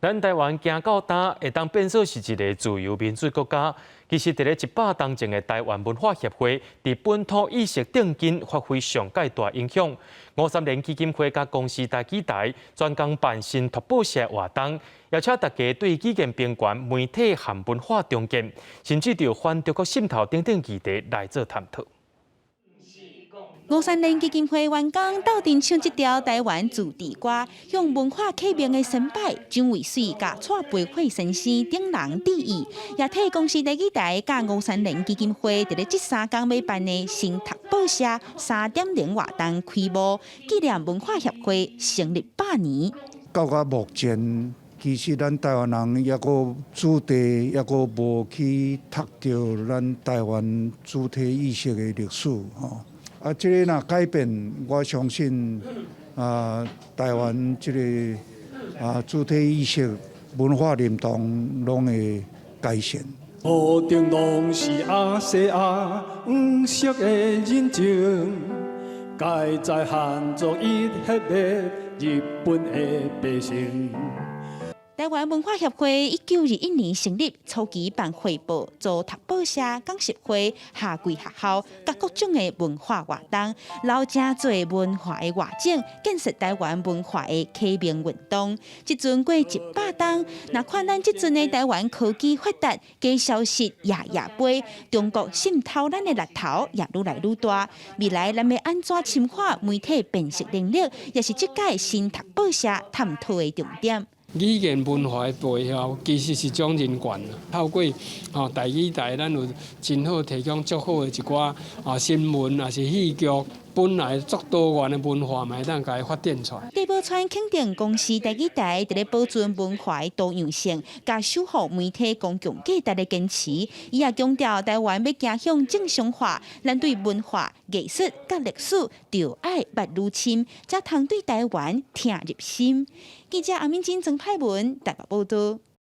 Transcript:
咱台湾行到今，会当变作是一个自由民主国家。其实，伫咧100年前的台湾文化协会，伫本土意识顶根发挥上界大影响。53年基金会甲公司台记台专工办新拓报社活动，邀请大家对意见平权、媒体和文化中间，甚至着反中国渗透等等议题来做探讨。 53年基金会员工斗阵唱一条台湾自治歌，向文化启明的先辈蒋渭水甲蔡培慧先生等人致意，也替公司台记台甲53年基金会伫咧这3天要办的新读报社3.0活动开幕，纪念文化协会成立100年。到目前，其实咱台湾人也个主题也个无去读到咱台湾主体意识的历史吼。 这个若改变，我相信台湾这个主体意识、文化认同拢会改善。土地拢是阿西阿黄色的人情，该在汉族一血脉日本的百姓。 台湾文化协会1921年成立，初期办汇报、做读报社、讲习会、下跪学校，甲各种的文化活动，留真侪文化的外景，建设台湾文化的启明运动。即阵过100冬，若看咱即阵的台湾科技发达，加消息夜飞，中国渗透咱的力头也愈来愈大。未来咱要安怎深化媒体辨识能力，也是这届新读报社探讨的重点。 语言文化的背后，其实是种人权。透过台语台，咱有真好提供足好的一寡新闻，也是戏剧，本来足多元的文化，嘛会当甲伊发展出来。地保川肯定公司台记台伫咧保存文化的多样性，甲守护媒体公共价值的坚持。伊也强调台湾要走向正常化，咱对文化、艺术甲历史就爱捌入侵，才通对台湾听入心。记者阿敏珍、曾派文台北报道。